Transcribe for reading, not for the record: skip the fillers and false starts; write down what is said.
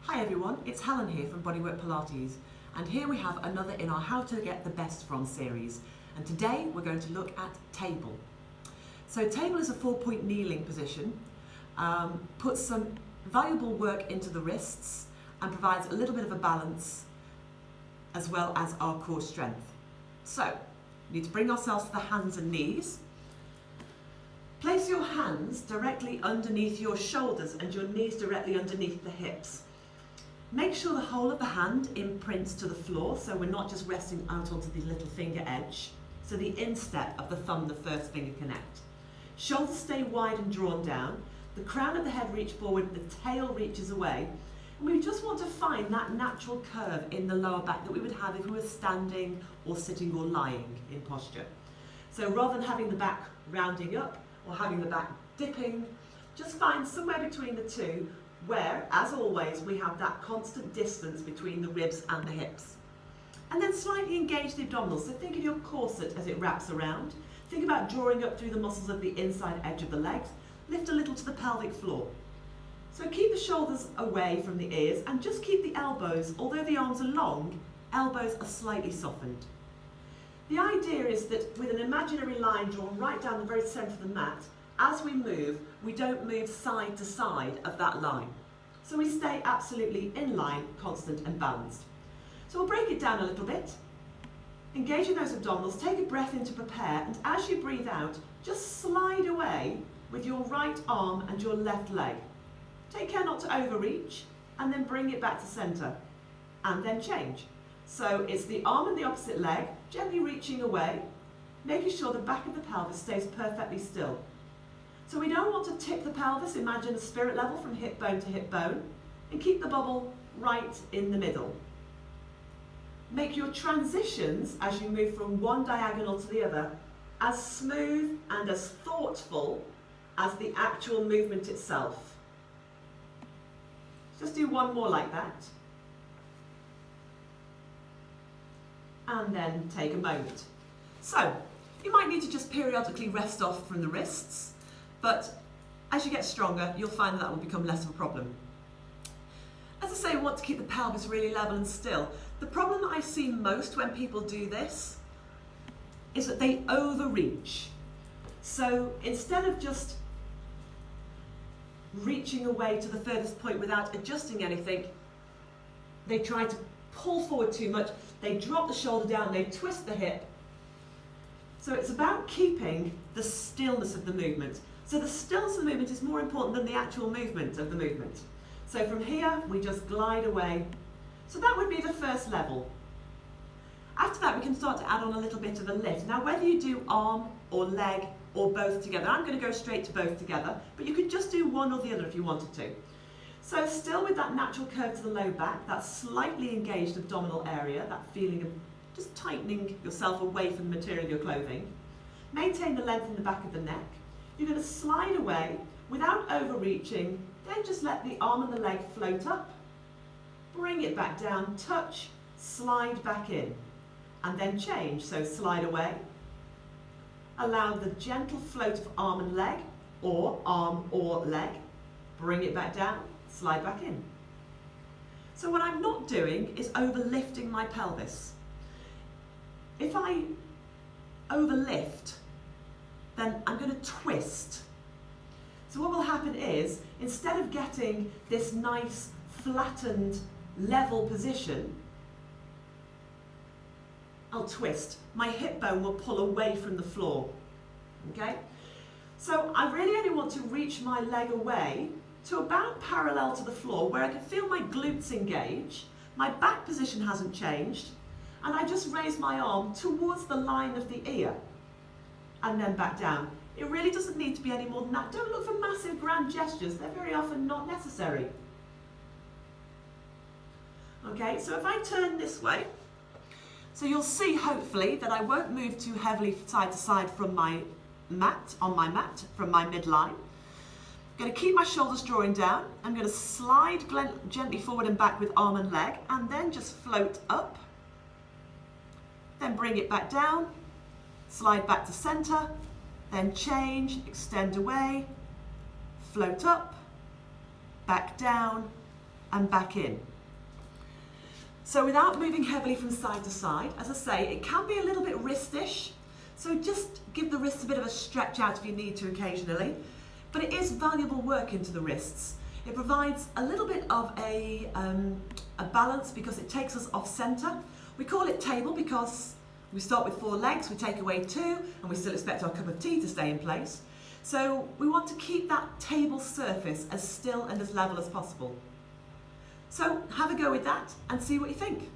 Hi everyone, it's Helen here from Bodywork-Pilates, and here we have another in our How to Get the Best From series, and today we're going to look at table. So table is a 4-point kneeling position, puts some valuable work into the wrists and provides a little bit of a balance as well as our core strength. So we need to bring ourselves to the hands and knees. Place your hands directly underneath your shoulders and your knees directly underneath the hips. Make sure the whole of the hand imprints to the floor, so we're not just resting out onto the little finger edge. So the instep of the thumb and the first finger connect. Shoulders stay wide and drawn down. The crown of the head reach forward, the tail reaches away. And we just want to find that natural curve in the lower back that we would have if we were standing or sitting or lying in posture. So rather than having the back rounding up or having the back dipping, just find somewhere between the two where, as always, we have that constant distance between the ribs and the hips. And then slightly engage the abdominals. So think of your corset as it wraps around. Think about drawing up through the muscles of the inside edge of the legs. Lift a little to the pelvic floor. So keep the shoulders away from the ears and just keep the elbows, although the arms are long, elbows are slightly softened. The idea is that with an imaginary line drawn right down the very centre of the mat, as we move, we don't move side to side of that line. So we stay absolutely in line, constant and balanced. So we'll break it down a little bit. Engage in those abdominals, take a breath in to prepare, and as you breathe out, just slide away with your right arm and your left leg. Take care not to overreach, and then bring it back to centre, and then change. So it's the arm and the opposite leg, gently reaching away, making sure the back of the pelvis stays perfectly still. So we don't want to tip the pelvis, imagine a spirit level from hip bone to hip bone, and keep the bubble right in the middle. Make your transitions as you move from one diagonal to the other as smooth and as thoughtful as the actual movement itself. Just do one more like that. And then take a moment. So, you might need to just periodically rest off from the wrists, but as you get stronger, you'll find that will become less of a problem. As I say, we want to keep the pelvis really level and still. The problem that I see most when people do this is that they overreach. So instead of just reaching away to the furthest point without adjusting anything, they try to pull forward too much, they drop the shoulder down, they twist the hip. So it's about keeping the stillness of the movement. So the stillness of the movement is more important than the actual movement of the movement. So from here, we just glide away. So that would be the first level. After that, we can start to add on a little bit of a lift. Now, whether you do arm or leg or both together, I'm going to go straight to both together, but you could just do one or the other if you wanted to. So still with that natural curve to the low back, that slightly engaged abdominal area, that feeling of just tightening yourself away from the material of your clothing. Maintain the length in the back of the neck. You're going to slide away without overreaching, then just let the arm and the leg float up, bring it back down, touch, slide back in, and then change. So slide away, allow the gentle float of arm and leg, or arm or leg, bring it back down, slide back in. So what I'm not doing is overlifting my pelvis. If I overlift, then I'm going to twist. So what will happen is, instead of getting this nice, flattened, level position, I'll twist. My hip bone will pull away from the floor. Okay? So I really only want to reach my leg away to about parallel to the floor, where I can feel my glutes engage, my back position hasn't changed, and I just raise my arm towards the line of the ear, and then back down. It really doesn't need to be any more than that. Don't look for massive grand gestures, they're very often not necessary. Okay, so if I turn this way, so you'll see hopefully that I won't move too heavily side to side from my mat, from my midline. I'm going to keep my shoulders drawing down. I'm going to slide gently forward and back with arm and leg, and then just float up. Then bring it back down, slide back to centre, then change, extend away, float up, back down, and back in. So without moving heavily from side to side, as I say, it can be a little bit wristish. So just give the wrists a bit of a stretch out if you need to occasionally. But it is valuable work into the wrists. It provides a little bit of a balance because it takes us off center. We call it table because we start with 4 legs, we take away 2, and we still expect our cup of tea to stay in place. So we want to keep that table surface as still and as level as possible. So have a go with that and see what you think.